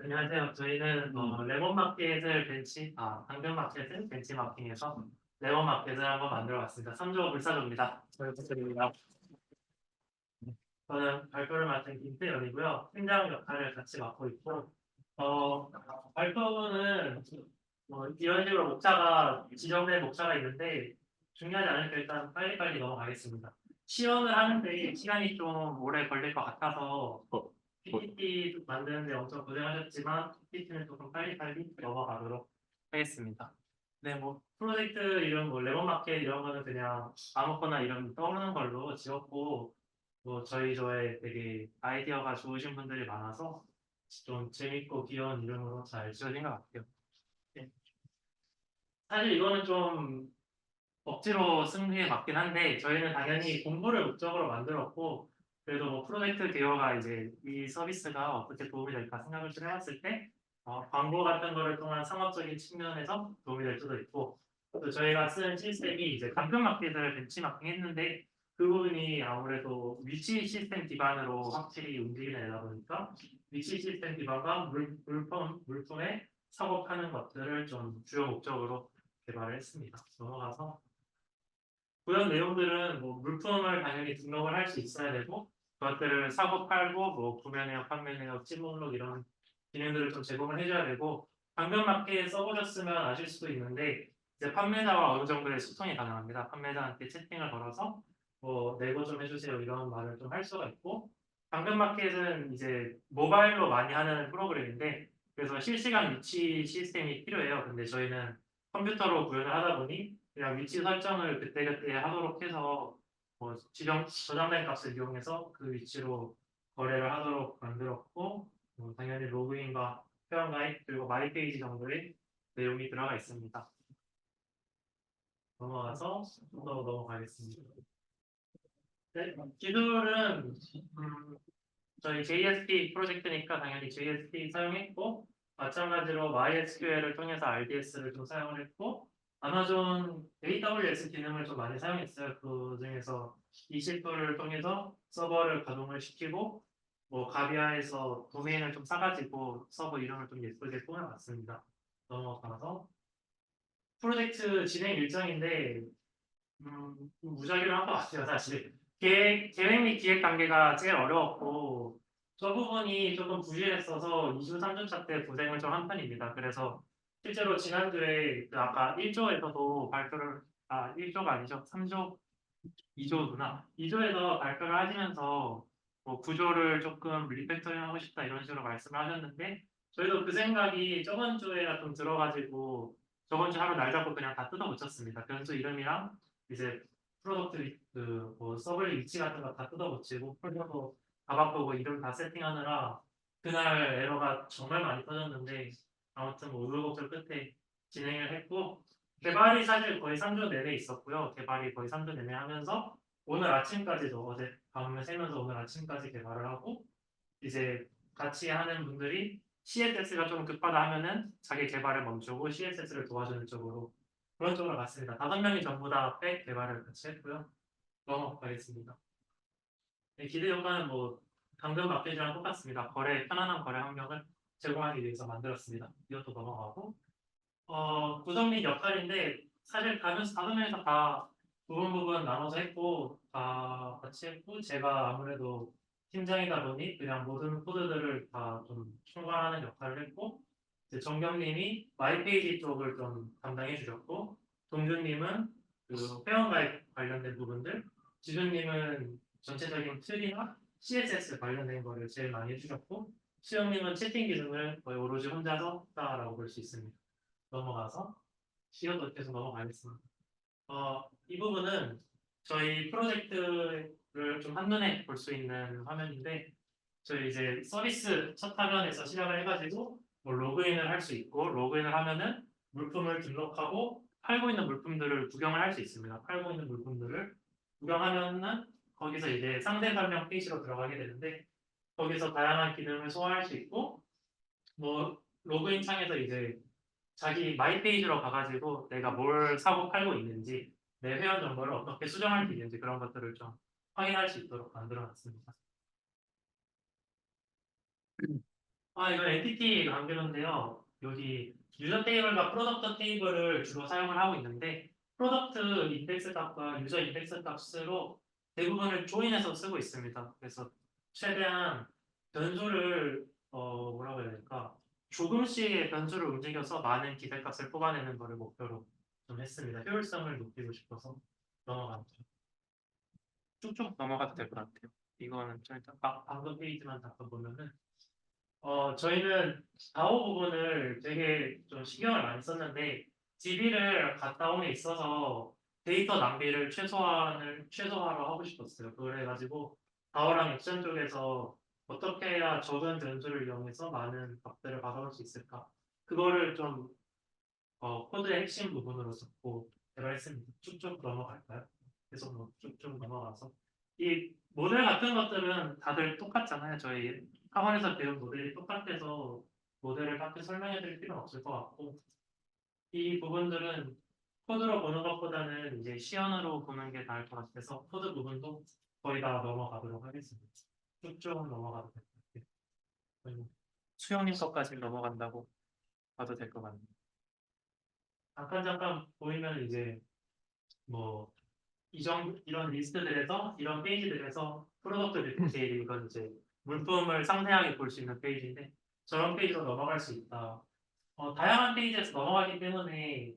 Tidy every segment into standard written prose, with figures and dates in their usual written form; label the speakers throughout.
Speaker 1: 안녕하세요. 저희는 레몬마켓을 당근마켓을 벤치마킹해서 레몬마켓을 한번 만들어 봤습니다. 3조 불사조입니다. 잘 부탁드립니다. 저는 발표를 맡은 김태현이고요. 팀장 역할을 같이 맡고 있고, 어, 발표는 이런 식으로 지정된 목차가 있는데 중요하지 않으니까 일단 빨리빨리 넘어가겠습니다. 시연을 하는데 시간이 좀 오래 걸릴 것 같아서 PPT 만드는데 엄청 고생하셨지만 PPT는 조금 빨리빨리 넘어가도록 하겠습니다. 네, 프로젝트 이름 레몬마켓 이런 거는 그냥 아무거나 이름 떠오르는 걸로 지었고 저희 조에 되게 아이디어가 좋으신 분들이 많아서 좀 재밌고 귀여운 이름으로 잘 지어진 것 같아요. 네. 사실 이거는 좀 억지로 쓴 게 맞긴 한데 저희는 당연히 공부를 목적으로 만들었고 그래도 프로젝트 기여가 이제 이 서비스가 어떻게 도움이 될까 생각을 좀 해봤을 때 광고 같은 거를 통한 상업적인 측면에서 도움이 될 수도 있고 또 저희가 쓴 시스템이 이제 간편 마켓을 벤치마킹 했는데 그 부분이 아무래도 위치 시스템 기반으로 확실히 움직이는 애다 보니까 위치 시스템 기반과 물품에 작업하는 것들을 좀 주요 목적으로 개발을 했습니다. 넘어가서 구현 내용들은 물품을 당연히 등록을 할 수 있어야 되고 그것들을 사고 팔고 구매 내역, 판매 내역, 찜목록 이런 기능들을 좀 제공을 해줘야 되고 당근마켓 써보셨으면 아실 수도 있는데 이제 판매자와 어느 정도의 소통이 가능합니다. 판매자한테 채팅을 걸어서 내고 좀 해주세요 이런 말을 좀 할 수가 있고 당근마켓은 이제 모바일로 많이 하는 프로그램인데 그래서 실시간 위치 시스템이 필요해요. 근데 저희는 컴퓨터로 구현을 하다 보니 그냥 위치 설정을 그때그때 하도록 해서 저장된 값을 이용해서 그 위치로 거래를 하도록 만들었고 당연히 로그인과 회원가입 그리고 마이페이지 정도의 내용이 들어가 있습니다. 넘어가서 좀 더 넘어가겠습니다. 네, 기술은 저희 JSP 프로젝트니까 당연히 JSP 사용했고 마찬가지로 MySQL을 통해서 RDS를 좀 사용을 했고 아마존 AWS 기능을 좀 많이 사용했어요. 그 중에서 EC2를 통해서 서버를 가동을 시키고 가비아에서 도메인을 좀 싸가지고 서버 이름을 좀 예쁘게 꾸며봤습니다. 넘어가서 프로젝트 진행 일정인데 무작위로 한 것 같아요, 사실. 계획 및 기획 단계가 제일 어려웠고, 저 부분이 조금 부실했어서 2주, 3주 차 때 고생을 좀 한 편입니다. 그래서 실제로 지난주에 그 아까 1조에서도 1조가 아니죠. 3조, 2조구나. 2조에서 발표를 하시면서 구조를 조금 리팩터링 하고 싶다 이런 식으로 말씀을 하셨는데, 저희도 그 생각이 저번 주에가 좀 들어가지고 저번 주 하루 날 잡고 그냥 다 뜯어 붙였습니다. 변수 이름이랑 이제 프로덕트 서블 위치 같은 거 다 뜯어 붙이고 폴더도 다 바꾸고 이름 다 세팅하느라 그날 에러가 정말 많이 터졌는데 아무튼 우여곡절 끝에 진행을 했고 개발이 사실 거의 3주 내내 있었고요. 개발이 거의 3주 내내 하면서 오늘 아침까지도 어제 밤을 새면서 오늘 아침까지 개발을 하고 이제 같이 하는 분들이 CSS가 좀 급하다 하면은 자기 개발을 멈추고 CSS를 도와주는 쪽으로 그런 쪽으로 갔습니다. 5명이 전부 다 백 개발을 같이 했고요. 넘어가겠습니다. 네, 기대 효과는 당근 마켓이랑 똑같습니다. 편안한 거래 환경을 제공하기 위해서 만들었습니다. 이것도 넘어가고 구성 및 역할인데 사실 가면서 5명이서 다 부분 나눠서 했고 다 같이 했고 제가 아무래도 팀장이다 보니 그냥 모든 코드들을 다 좀 총괄하는 역할을 했고 이제 정경님이 마이페이지 쪽을 좀 담당해 주셨고 동준님은 그 회원가입 관련된 부분들 지준님은 전체적인 틀이나 CSS 관련된 거를 제일 많이 해주셨고 수영님은 채팅 기능을 거의 오로지 혼자서 했다라고 볼 수 있습니다. 넘어가서 시어도 계속 넘어가겠습니다. 이 부분은 저희 프로젝트를 좀 한눈에 볼 수 있는 화면인데 저희 이제 서비스 첫 화면에서 시작을 해가지고 로그인을 할 수 있고 로그인을 하면은 물품을 등록하고 팔고 있는 물품들을 구경을 할 수 있습니다. 팔고 있는 물품들을 구경하면은 거기서 이제 상세 설명 페이지로 들어가게 되는데 거기서 다양한 기능을 소화할 수 있고 로그인 창에서 이제 자기 마이 페이지로 가가지고 내가 뭘 사고 팔고 있는지 내 회원 정보를 어떻게 수정할 수 있는지 그런 것들을 좀 확인할 수 있도록 만들어 놨습니다. 이건 엔티티 관계인데요. 여기 유저 테이블과 프로덕트 테이블을 주로 사용을 하고 있는데 프로덕트 인덱스 값과 유저 인덱스 값으로 대부분을 조인해서 쓰고 있습니다. 그래서 최대한 변수를 뭐라고 해야 될까? 조금씩의 변수를 움직여서 많은 기대값을 뽑아내는 것을 목표로 좀 했습니다. 효율성을 높이고 싶어서 넘어갑니다. 쭉쭉 넘어가도 될 것 같아요. 이거는 좀 일단 방금 페이지만 잠깐 보면은 저희는 좌우 부분을 되게 좀 신경을 많이 썼는데 DB를 갔다 옴에 있어서 데이터 낭비를 최소화로 하고 싶었어요. 그래가지고 다오랑 액션 쪽에서 어떻게 해야 적은 변수를 이용해서 많은 값들을 가져올 수 있을까? 그거를 좀 코드의 핵심 부분으로 잡고 개발했습니다. 쭉쭉 넘어갈까요? 계속 쭉쭉 넘어가서 이 모델 같은 것들은 다들 똑같잖아요. 저희 학원에서 배운 모델이 똑같아서 모델을 딱히 설명해 드릴 필요는 없을 것 같고 이 부분들은 코드로 보는 것보다는 이제 시연으로 보는 게 나을 것 같아서 코드 부분도 거의 다 넘어가도록 하겠습니다. 쭉쭉 넘어가도 될 것 같아요. 거의 수영님 것까지 넘어간다고 봐도 될 것 같네요. 잠깐 보이면 이제 뭐 이런 리스트들에서 이런 페이지들에서 프로덕트 디테일 이건 이제 물품을 상세하게 볼 수 있는 페이지인데 저런 페이지로 넘어갈 수 있다. 다양한 페이지에서 넘어가기 때문에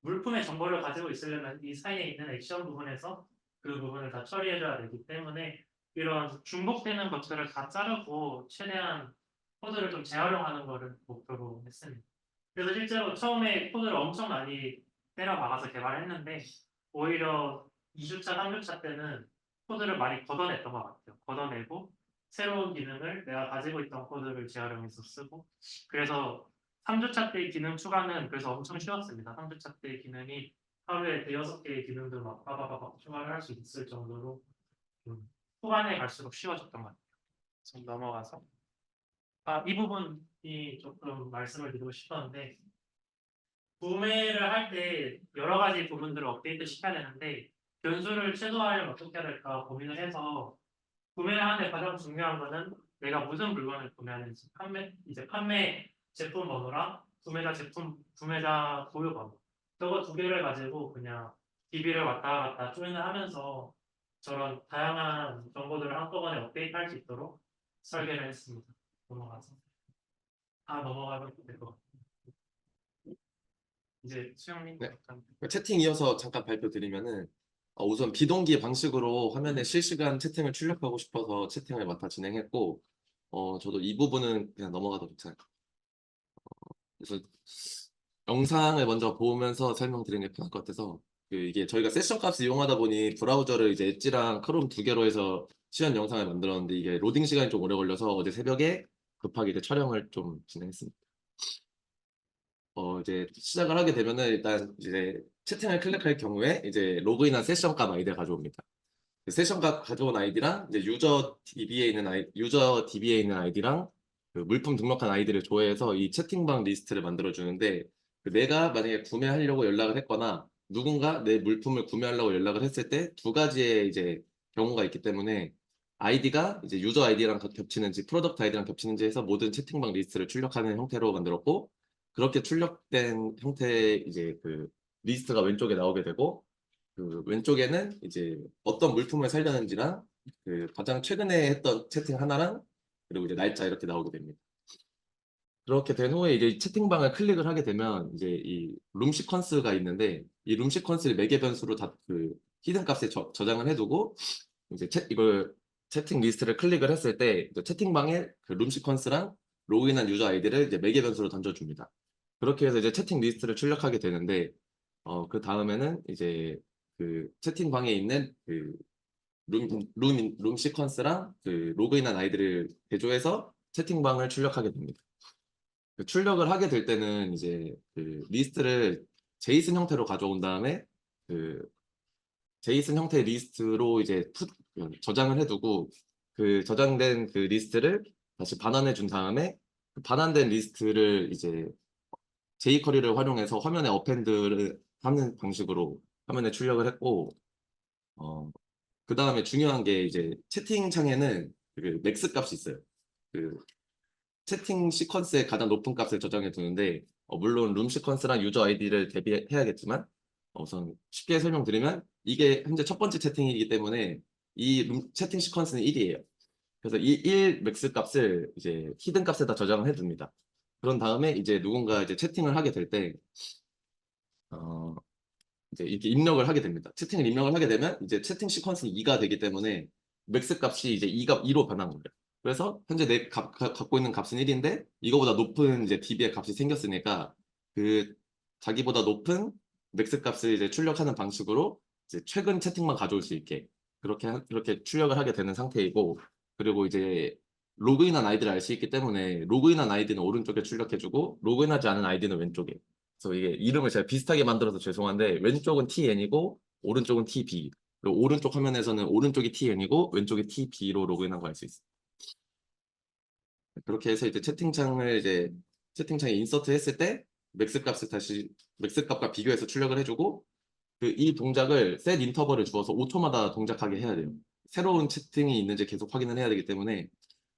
Speaker 1: 물품의 정보를 가지고 있으려면 이 사이에 있는 액션 부분에서 그 부분을 다 처리해줘야 되기 때문에 이런 중복되는 것들을 다 자르고 최대한 코드를 좀 재활용하는 거를 목표로 했습니다. 그래서 실제로 처음에 코드를 엄청 많이 때려 박아서 개발했는데 오히려 2주차, 3주차 때는 코드를 많이 걷어냈던 것 같아요. 걷어내고 새로운 기능을 내가 가지고 있던 코드를 재활용해서 쓰고 그래서 3주차 때 기능 추가는 그래서 엄청 쉬웠습니다. 3주차 때 기능이 하루에 대여섯 개의 기능들 막 빠바바박 추가를 할 수 있을 정도로 좀 후반에 갈수록 쉬워졌던 것 같아요. 좀 넘어가서 이 부분이 조금 말씀을 드리고 싶었는데 구매를 할 때 여러 가지 부분들을 업데이트 시켜야 되는데 변수를 최소화하려면 어떻게 해야 될까 고민을 해서 구매를 하는데 가장 중요한 거는 내가 무슨 물건을 구매하는지 판매 제품 번호랑 구매자 보유 번호 저거 두 개를 가지고 그냥 DB를 왔다 갔다 조인을 하면서 저런 다양한 정보들을 한꺼번에 업데이트할 수 있도록 설계를 했습니다. 넘어가서 넘어가면 될 것 같아요. 이제 수영님
Speaker 2: 네.
Speaker 1: 잠깐
Speaker 2: 채팅 이어서 잠깐 발표드리면은 우선 비동기 방식으로 화면에 실시간 채팅을 출력하고 싶어서 채팅을 맡아 진행했고 저도 이 부분은 그냥 넘어가도 괜찮아요. 그래서 영상을 먼저 보면서 설명드리는 게 편할 것 같아서 이게 저희가 세션 값을 이용하다 보니 브라우저를 이제 엣지랑 크롬 두 개로 해서 시연 영상을 만들었는데 이게 로딩 시간이 좀 오래 걸려서 어제 새벽에 급하게 이제 촬영을 좀 진행했습니다. 이제 시작을 하게 되면은 일단 이제 채팅을 클릭할 경우에 이제 로그인한 세션 값 아이디를 가져옵니다. 그 세션 값 가져온 아이디랑 이제 유저 DB에 있는 아이디랑 그 물품 등록한 아이디를 조회해서 이 채팅방 리스트를 만들어 주는데 내가 만약에 구매하려고 연락을 했거나 누군가 내 물품을 구매하려고 연락을 했을 때 두 가지의 이제 경우가 있기 때문에 아이디가 이제 유저 아이디랑 겹치는지 프로덕트 아이디랑 겹치는지 해서 모든 채팅방 리스트를 출력하는 형태로 만들었고 그렇게 출력된 형태의 이제 그 리스트가 왼쪽에 나오게 되고 그 왼쪽에는 이제 어떤 물품을 살려는지랑 그 가장 최근에 했던 채팅 하나랑 그리고 이제 날짜 이렇게 나오게 됩니다. 그렇게 된 후에 이제 채팅방을 클릭을 하게 되면 이제 이 룸 시퀀스가 있는데 이 룸 시퀀스를 매개 변수로 다 그 히든 값에 저장을 해두고 이제 이걸 채팅 리스트를 클릭을 했을 때 채팅방에 그 룸 시퀀스랑 로그인한 유저 아이디를 이제 매개 변수로 던져줍니다. 그렇게 해서 이제 채팅 리스트를 출력하게 되는데 그 다음에는 이제 그 채팅방에 있는 그 룸 시퀀스랑 그 로그인한 아이디를 대조해서 채팅방을 출력하게 됩니다. 그 출력을 하게 될 때는 이제 그 리스트를 제이슨 형태로 가져온 다음에 그 제이슨 형태의 리스트로 이제 저장을 해두고 그 저장된 그 리스트를 다시 반환해 준 다음에 그 반환된 리스트를 이제 jQuery를 활용해서 화면에 어펜드를 하는 방식으로 화면에 출력을 했고 그 다음에 중요한 게 이제 채팅창에는 그 맥스 값이 있어요. 그 채팅 시퀀스의 가장 높은 값을 저장해 두는데 물론 룸 시퀀스랑 유저 아이디를 대비해야겠지만 우선 쉽게 설명드리면 이게 현재 첫 번째 채팅이기 때문에 이 채팅 시퀀스는 1이에요. 그래서 이 1 맥스 값을 이제 히든 값에다 저장을 해둡니다. 그런 다음에 이제 누군가 이제 채팅을 하게 될 때, 이제 이렇게 입력을 하게 됩니다. 채팅을 입력을 하게 되면 이제 채팅 시퀀스는 2가 되기 때문에 맥스 값이 이제 2로 변한 거예요. 그래서 현재 갖고 있는 값은 1인데 이거보다 높은 이제 DB의 값이 생겼으니까 그 자기보다 높은 맥스 값을 이제 출력하는 방식으로 이제 최근 채팅만 가져올 수 있게 그렇게 출력을 하게 되는 상태이고 그리고 이제 로그인한 아이디를 알 수 있기 때문에 로그인한 아이디는 오른쪽에 출력해주고 로그인하지 않은 아이디는 왼쪽에 그래서 이게 이름을 제가 비슷하게 만들어서 죄송한데 왼쪽은 TN이고 오른쪽은 TB 그리고 오른쪽 화면에서는 오른쪽이 TN이고 왼쪽이 TB로 로그인한 거 알 수 있어요. 그렇게 해서 이제 채팅창에 인서트 했을 때 맥스 값을 다시 맥스 값과 비교해서 출력을 해주고 그 이 동작을 셋 인터벌을 주어서 5초마다 동작하게 해야 돼요. 새로운 채팅이 있는지 계속 확인을 해야 되기 때문에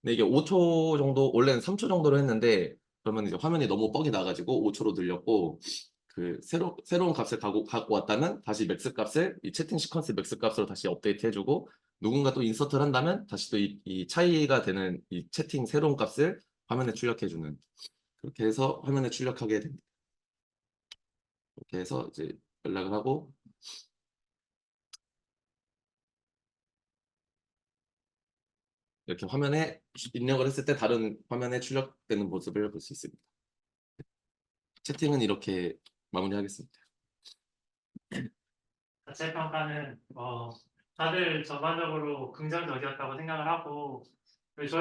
Speaker 2: 근데 이게 5초 정도 원래는 3초 정도로 했는데 그러면 이제 화면이 너무 뻑이 나가지고 5초로 늘렸고 그 새로운 값을 갖고 왔다면 다시 맥스 값을 이 채팅 시퀀스 맥스 값으로 다시 업데이트 해주고 누군가 또 인서트를 한다면 다시 또 이 차이가 되는 이 채팅 새로운 값을 화면에 출력해주는 그렇게 해서 화면에 출력하게 됩니다. 그렇게 해서 이제 연락을 하고 이렇게 화면에 입력을 했을 때 다른 화면에 출력되는 모습을 볼 수 있습니다. 채팅은 이렇게 마무리하겠습니다.
Speaker 1: 자체 평가는 다들 전반적으로 긍정적이었다고 생각을 하고 그리고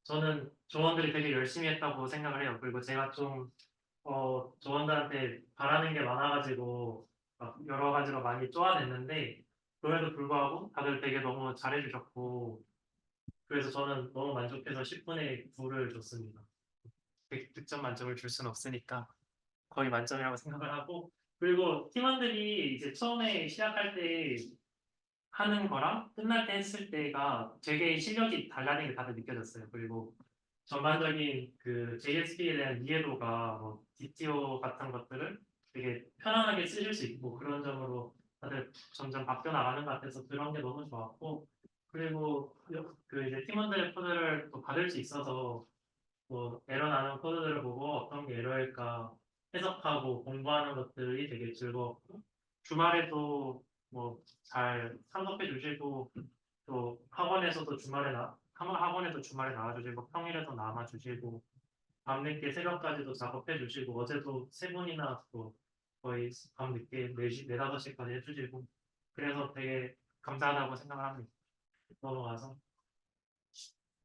Speaker 1: 저는 조원들이 되게 열심히 했다고 생각을 해요. 그리고 제가 좀 조원들한테 바라는 게 많아가지고 막 여러 가지로 많이 쪼아냈는데 그럼에도 불구하고 다들 되게 너무 잘해주셨고 그래서 저는 너무 만족해서 10분의 9를 줬습니다. 100점 만점을 줄 수는 없으니까 거의 만점이라고 생각을 하고 그리고 팀원들이 이제 처음에 시작할 때 하는 거랑 끝날 때 했을 때가 되게 실력이 달라는 게 다들 느껴졌어요. 그리고 전반적인 그 JSP에 대한 이해도가 뭐 DTO 같은 것들을 되게 편안하게 쓰실 수 있고 그런 점으로 다들 점점 바뀌어 나가는 것 같아서 그런 게 너무 좋았고 그리고 그 이제 팀원들의 코드를 또 받을 수 있어서 뭐 에러 나는 코드들을 보고 어떤 게 에러일까 해석하고 공부하는 것들이 되게 즐거웠고 주말에도 뭐 잘 참석해 주시고 또 학원에도 주말에 나와주시고 평일에도 남아주시고 밤늦게 새벽까지도 작업해 주시고 어제도 세 분이나 또 거의 밤늦게 4시, 4, 5시까지 해주시고 그래서 되게 감사하다고 생각을 합니다. 넘어가서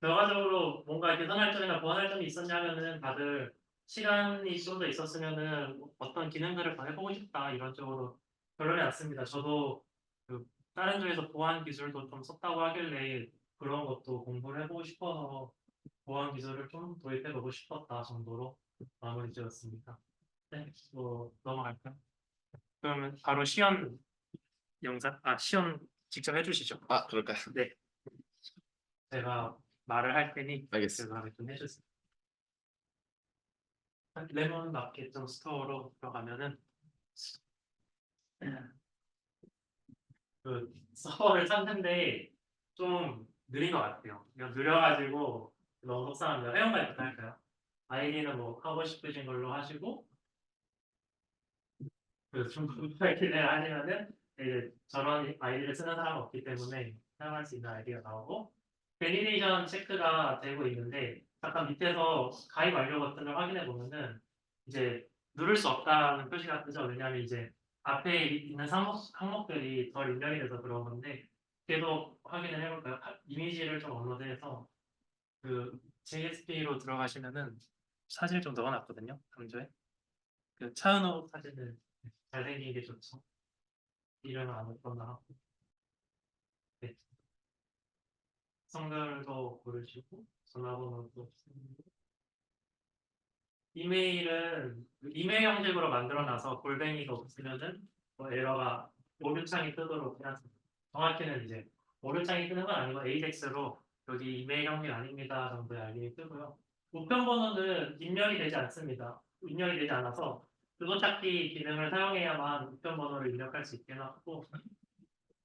Speaker 1: 결과적으로 뭔가 개선할 점이나 보완할 점이 있었냐면은 다들 시간이 좀 더 있었으면은 어떤 기능들을 더 해보고 싶다 이런 쪽으로 결론이 났습니다. 저도 그 다른 쪽에서 보안 기술도 좀 썼다고 하길래 그런 것도 공부를 해보고 싶어서 보안 기술을 좀 도입해보고 싶었다 정도로 마무리 지었습니다. 네, 뭐 넘어갈까요? 그러면 바로 시연 직접 해주시죠.
Speaker 2: 아, 그럴까요?
Speaker 1: 네, 제가 말을 할 테니
Speaker 2: 알겠습니다.
Speaker 1: 말을 좀 해주세요. 레몬 마켓 스토어로 들어가면은 그 서버를 샀는데 좀 느린 것 같아요. 이거 느려가지고 너무 속상합니다. 회원가입부터 할까요? 아이디는 뭐 하고 싶으신 걸로 하시고 그 중국 아이디를 하시면은 이제 저런 아이디를 쓰는 사람은 없기 때문에 사용할 수 있는 아이디가 나오고 베리데이션 체크가 되고 있는데 잠깐 밑에서 가입 완료 버튼을 확인해 보면은 이제 누를 수 없다는 표시가 뜨죠. 왜냐하면 이제 앞에 있는 항목들이 덜 입력이 돼서 그런 건데 계속 확인을 해볼까요? 이미지를 좀 업로드해서 그 JSP로 들어가시면은 사진을 좀 넣어놨거든요. 강조에 그 차은호 사진을 잘생긴 게 좋죠. 이름을 안 했거나 하고 네. 성별도 고르시고 전화번호도 이메일은 이메일 형식으로 만들어놔서 골뱅이가 없으면은 뭐 에러가 오류창이 뜨도록 해놨습니다. 정확히는 이제 오류창이 뜨는 건 아니고 AJAX로 여기 이메일 형님 아닙니다 정도의 알림이 뜨고요. 우편 번호는 입력이 되지 않습니다. 입력이 되지 않아서 그거 찾기 기능을 사용해야만 우편 번호를 입력할 수 있게 해놨고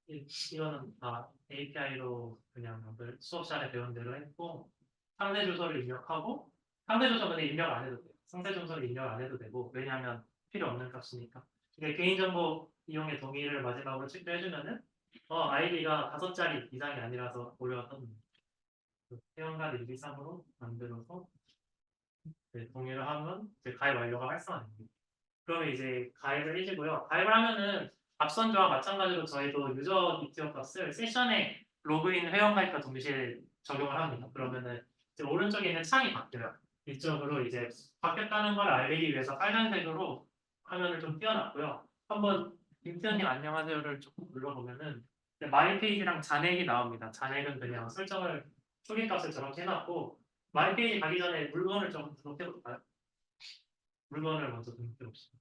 Speaker 1: 이거는 다 API로 그냥 수업 시간에 배운 대로 했고 상세 주소를 입력하고 상세 주소 근데 입력 안 해도 돼요. 상세 주소를 입력 안 해도 되고 왜냐하면 필요 없는 값이니까. 이게 개인정보 이용의 동의를 마지막으로 체크해주면은 아이디가 5자리 이상이 아니라서 오류가 떴는데 회원가를 1, 2, 3으로 만들어서 동의를 하면 이제 가입 완료가 활성화됩니다. 그러면 이제 가입을 해주고요. 가입을 하면은 앞선 저와 마찬가지로 저희도 유저 미티어 값을 세션에 로그인 회원가입과 동시에 적용을 합니다. 그러면은 이제 오른쪽에 있는 창이 바뀌어요. 이쪽으로 이제 바뀌었다는 걸 알리기 위해서 빨간색으로 화면을 좀 띄워놨고요. 한번 김태현님 안녕하세요를 조금 눌러보면은 마이 페이지랑 잔액이 나옵니다. 잔액은 그냥 설정을 초기값을 저렇게 해놨고 마이 페이지 가기 전에 물건을 좀 등록해볼까요? 물건을 먼저 등록해봅시다.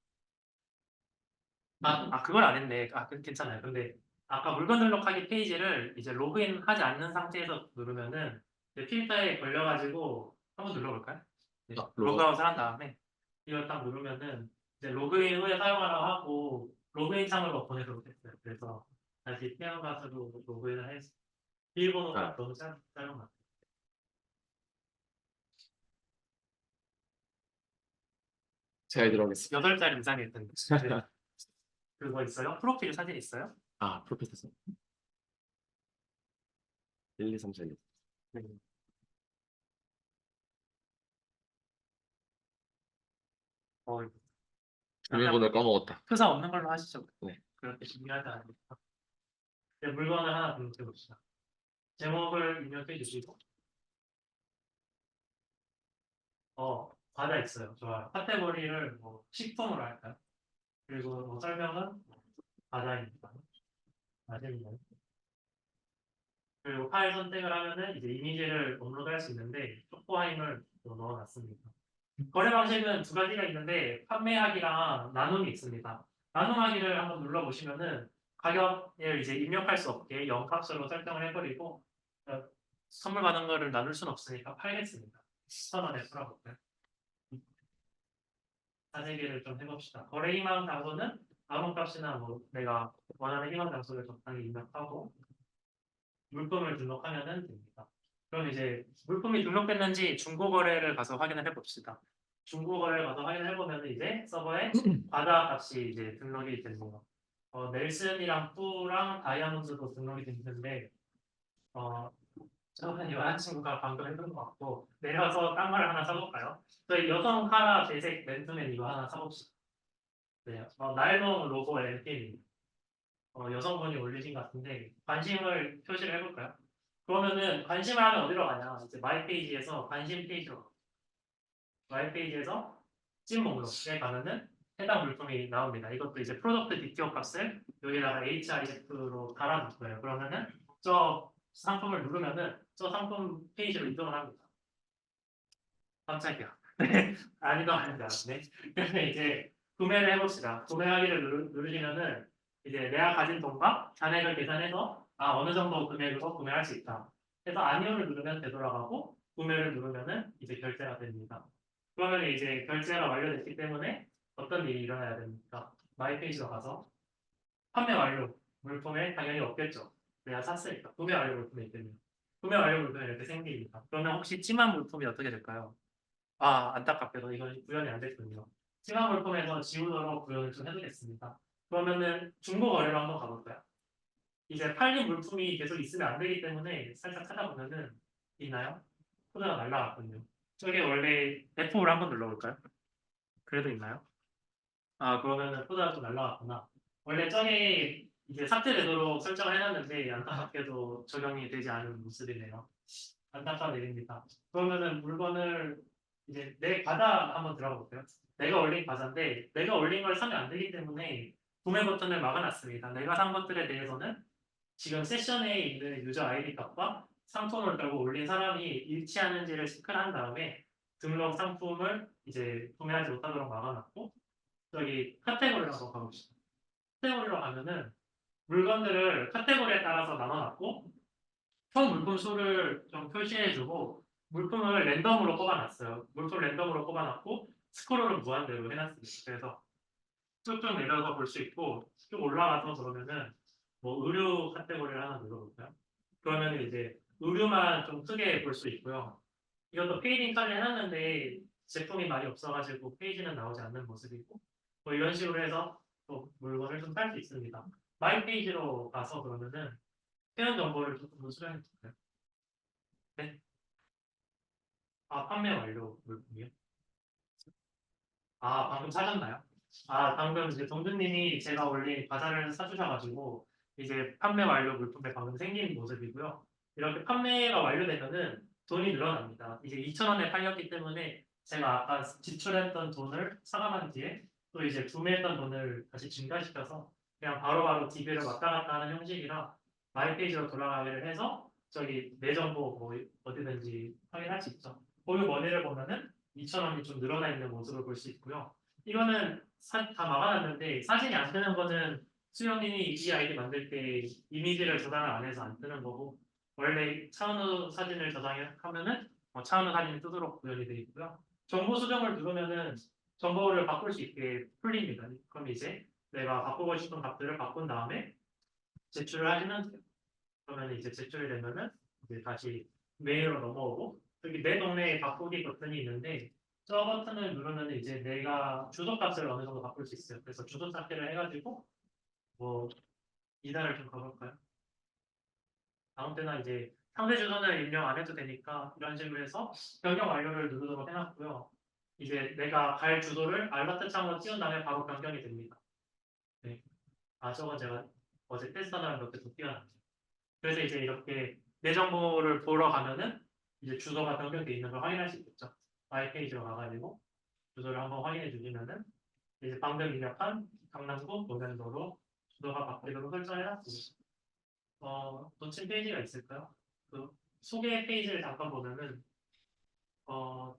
Speaker 1: 그걸 안 했네. 괜찮아요. 근데 아까 물건 등록하기 페이지를 이제 로그인 하지 않는 상태에서 누르면은 이제 필터에 걸려가지고 한번 눌러볼까요? 네, 로그아웃을 한 다음에 이걸 딱 누르면은 이제 로그인 후에 사용하라고 하고 로그인 창으로 보내도록 했어요. 그래서 다시 태어가서도 로그인을 했어요. 비밀번호가 너무 짧은 것 같아요.
Speaker 2: 제가 들어가겠습니다.
Speaker 1: 8자리 이상일 텐데. 네. 그거 있어요? 프로필 사진 있어요?
Speaker 2: 프로페서 1, 2, 3, 4, 6.
Speaker 1: 네. 어,
Speaker 2: 비밀번호를 까먹었다.
Speaker 1: 표사 없는 걸로 하시죠.
Speaker 2: 네.
Speaker 1: 그렇게 중요하지 않으니까. 이제 물건을 하나 등록해 봅시다. 제목을 입력해 주시고, 과자 있어요. 좋아요. 카테고리를 뭐 식품으로 할까요? 그리고 뭐 설명은 과자입니다. 맞습니다. 그리고 파일 선택을 하면은 이제 이미지를 업로드할 수 있는데 초코하임을 또 넣어놨습니다. 거래 방식은 두 가지가 있는데 판매하기랑 나눔이 있습니다. 나눔하기를 한번 눌러보시면은 가격을 이제 입력할 수 없게 0값으로 설정을 해버리고 선물 받은 거를 나눌 수는 없으니까 팔겠습니다. 1,000원에 풀어볼까요? 사재기를 좀 해봅시다. 거래 희망 장소는 아무 값이나 뭐 내가 원하는 희망 장소를 적당히 입력하고 물품을 등록하면 됩니다. 그럼 이제 물품이 등록됐는지 중고거래를 가서 확인을 해봅시다. 중고거래를 가서 확인을 해보면 이제 서버에 과다 값이 이제 등록이 됩니다. 넬슨이랑 뿌랑 다이아몬드도 등록이 됐는데 저는 여자친구가 방금 해준 것 같고 내려서 딴 거를 하나 사볼까요? 저희 여성 카라 배색 맨투맨 이거 하나 사봅시다. 네, 나일론 로고 LP입니다. 여성분이 올리신 것 같은데 관심을 표시를 해볼까요? 그러면은 관심을 하면 어디로 가냐? 이제 마이 페이지에서 관심 페이지로 가. 마이 페이지에서 찐 목록에 가면은 해당 물품이 나옵니다. 이것도 이제 프로덕트 디티어 값을 여기다가 href로 달아둘 거예요. 그러면은 저 상품을 누르면은 저 상품 페이지로 이동을 합니다. 깜짝이야. 네, 안 이동하는 줄 알았네. 그래서 이제 구매를 해봅시다. 구매하기를 누르시면은 이제 내가 가진 돈과 잔액을 계산해서 어느 정도 금액으로 구매할 수 있다. 그래서 아니오를 누르면 되돌아가고 구매를 누르면은 이제 결제가 됩니다. 그러면 이제 결제가 완료됐기 때문에 어떤 일이 일어나야 됩니까? 마이 페이지로 가서 판매 완료 물품에 당연히 없겠죠. 내가 샀으니까 구매 완료 물품이 있겠네요. 구매 완료 물품이 이렇게 생깁니다. 그러면 혹시 찜한 물품이 어떻게 될까요? 안타깝게도 이건 구현이 안 됐군요. 찜한 물품에서 지우도록 구현을 좀 해두겠습니다. 그러면은 중고 거래로 한번 가볼까요? 이제 팔린 물품이 계속 있으면 안 되기 때문에 살짝 찾아보면은 있나요? 코드가 날라갔군요. 저게 원래 F5를 한번 눌러볼까요? 그래도 있나요? 그러면은 코드가 좀 날라갔구나. 원래 저게 이제 삭제되도록 설정을 해놨는데 안타깝게도 적용이 되지 않은 모습이네요. 안타까운 일입니다. 그러면은 물건을 이제 내 과자 한번 들어가 볼까요? 내가 올린 과자인데 내가 올린 걸 사면 안 되기 때문에 구매 버튼을 막아놨습니다. 내가 산 것들에 대해서는 지금 세션에 있는 유저 아이디 값과 상품을 달고 올린 사람이 일치하는지를 체크를 한 다음에 등록 상품을 이제 구매하지 못하도록 막아놨고 저기 카테고리로 한번 가봅시다. 카테고리로 가면은 물건들을 카테고리에 따라서 나눠놨고 총 물품 수를 좀 표시해주고 물품을 랜덤으로 뽑아놨어요. 물품 랜덤으로 뽑아놨고 스크롤은 무한대로 해놨습니다. 그래서 쭉쭉 내려서 볼 수 있고 쭉 올라가서 그러면은 뭐 의류 카테고리를 하나 눌러볼까요? 그러면 이제 의류만 좀 크게 볼 수 있고요. 이것도 페이딩까지 해놨는데 제품이 많이 없어가지고 페이지는 나오지 않는 모습이고 뭐 이런 식으로 해서 또 물건을 좀 살 수 있습니다. 마이 페이지로 가서 그러면은 회원 정보를 조금 수정해 볼까요? 네? 아, 판매 완료 물품이요? 아, 방금 사셨나요? 아, 방금 이제 동준님이 제가 올린 과자를 사주셔가지고 이제 판매 완료 물품에 방금 생긴 모습이고요. 이렇게 판매가 완료되면은 돈이 늘어납니다. 이제 2,000원에 팔렸기 때문에 제가 아까 지출했던 돈을 차감한 뒤에 또 이제 구매했던 돈을 다시 증가시켜서 그냥 바로바로 DB를 왔다 갔다 하는 형식이라 마이페이지로 돌아가기를 해서 저기 내 정보 뭐 어디든지 확인할 수 있죠. 보유 머니를 보면은 2,000원이 좀 늘어나 있는 모습을 볼 수 있고요. 이거는 다 막아놨는데 사진이 안 뜨는 거는 수영님이 이 아이디 만들 때 이미지를 저장을 안 해서 안 뜨는 거고 원래 차은우 사진을 저장하면은 차은우 사진이 뜨도록 구현이 되어 있고요. 정보 수정을 누르면은 정보를 바꿀 수 있게 풀립니다. 그럼 이제 내가 바꾸고 싶은 값들을 바꾼 다음에 제출을 하시면 돼요. 그러면 이제 제출이 되면은 이제 다시 메일로 넘어오고 여기 내 동네에 바꾸기 버튼이 있는데 저 버튼을 누르면 이제 내가 주소값을 어느 정도 바꿀 수 있어요. 그래서 주소 찾기를 해가지고 뭐 이달을 좀 가볼까요? 다음 때나 이제 상대 주소는 입력 안 해도 되니까 이런 식으로 해서 변경 완료를 누르도록 해놨고요. 이제 내가 갈 주소를 알라트 창으로 띄운 다음에 바로 변경이 됩니다. 네. 아 저거 제가 어제 테스트하느라 몇개 더 띄워놨죠. 그래서 이제 이렇게 내 정보를 보러 가면은 이제 주소가 변경돼 있는 걸 확인할 수 있겠죠. 마이 페이지로 가가지고 주소를 한번 확인해 주시면은 이제 방금 입력한 강남구 노년도로 주소가 바뀌도록 설정해놨습니다. 놓친 페이지가 있을까요? 그 소개 페이지를 잠깐 보면은 어,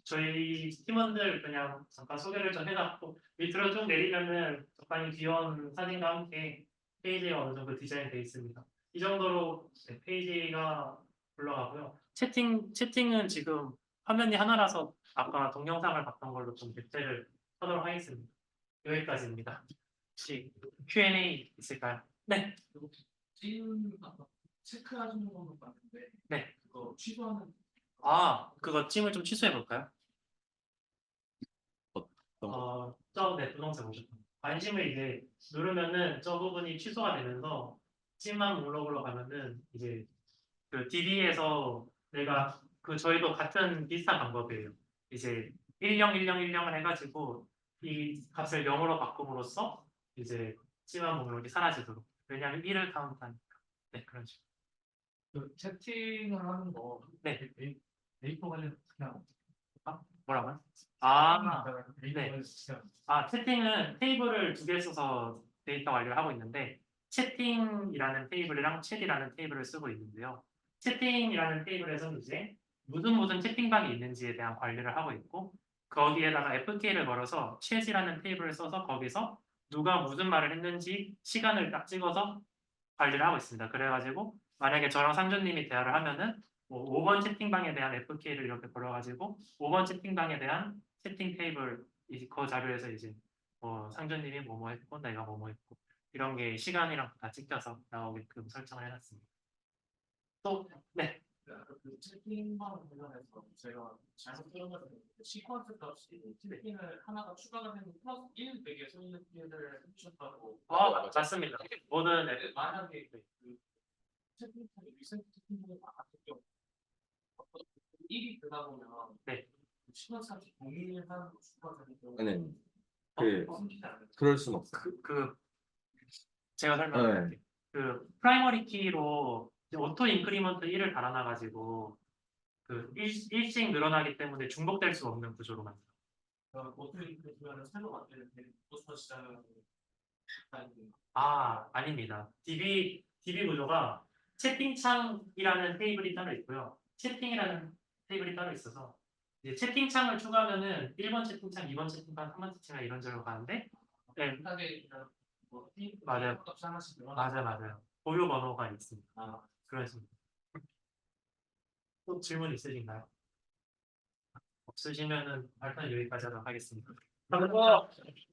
Speaker 1: 저희 팀원들 그냥 잠깐 소개를 좀 해놨고 밑으로 쭉 내리면은 적당히 귀여운 사진과 함께 페이지가 어느 정도 디자인되어 있습니다. 이 정도로 네, 페이지가 올라가고요. 채팅은 지금 화면이 하나라서 아까 동영상을 봤던 걸로 좀 대체를 하도록 하겠습니다. 여기까지입니다. 혹시 Q&A 있을까요? 네.
Speaker 3: 찜 체크하시는 거는 봤는데
Speaker 1: 네.
Speaker 3: 그거 취소하는
Speaker 1: 그거 찜을 좀 취소해 볼까요? 네, 부동산 오셨다. 관심을 이제 누르면은 저 부분이 취소가 되면서 찜만 목록으로 가면은 이제 그 DB에서 내가 그 저희도 같은 비슷한 방법이에요. 이제 101010을 해가지고 이 값을 0으로 바꿈으로써 이제 찜한 목록이 사라지도록. 왜냐하면 1을 카운트하니까. 네, 그런 식으로.
Speaker 3: 그 채팅을 하는 거
Speaker 1: 네.
Speaker 3: 데이터 관련 그냥
Speaker 1: 뭐라고요?
Speaker 3: 데이터
Speaker 1: 네.
Speaker 3: 관련 그냥
Speaker 1: 채팅은 테이블을 두 개 써서 데이터 관리를 하고 있는데 채팅이라는 테이블이랑 챗이라는 테이블을 쓰고 있는데요. 채팅이라는 테이블에서는 이제 무슨 채팅방이 있는지에 대한 관리를 하고 있고 거기에다가 FK를 걸어서 챗이라는 테이블을 써서 거기서 누가 무슨 말을 했는지 시간을 딱 찍어서 관리를 하고 있습니다. 그래가지고 만약에 저랑 상준님이 대화를 하면은 뭐 5번 채팅방에 대한 FK를 이렇게 걸어가지고 5번 채팅방에 대한 채팅 테이블 그 자료에서 이제 상준님이 뭐뭐 했고 내가 뭐뭐 했고 이런 게 시간이랑 다 찍혀서 나오게끔 설정을 해놨습니다. 또 네.
Speaker 3: 그 채팅방 관련해서 제가 잘못 들은 것 같은데 시퀀스 값이 채팅을 하나가 추가가 되면 플러스 1 되게 설계를 해주셨다고.
Speaker 1: 맞습니다. 모든 앱
Speaker 3: 만약에 그 채팅창에 리센트 채팅창이 많았을 경우 1이 되다 보면
Speaker 1: 네.
Speaker 3: 시퀀스 값이 동일하는 거 추가되는 경우
Speaker 2: 네. 그럴 순 없어요.
Speaker 1: 제가 설명드릴게요. 그 프라이머리 키로 오토 인크리먼트 1을 달아놔가지고 그 일씩 늘어나기 때문에 중복될 수 없는 구조로 만들어요.
Speaker 3: 어떻게 보면 새로 만드는데 포스터 시작을
Speaker 1: 아닙니다. DB 구조가 채팅창이라는 테이블이 따로 있고요. 채팅이라는 테이블이 따로 있어서 이제 채팅창을 추가하면은 1번 채팅창, 2번 채팅창, 3번 채팅창 이런 식으로 가는데 네. 맞아요. 맞아요. 보유 번호가 있습니다. 그렇습니다. 또 질문 있으신가요? 없으시면은 발표는 여기까지 하도록 하겠습니다. 감사합니다.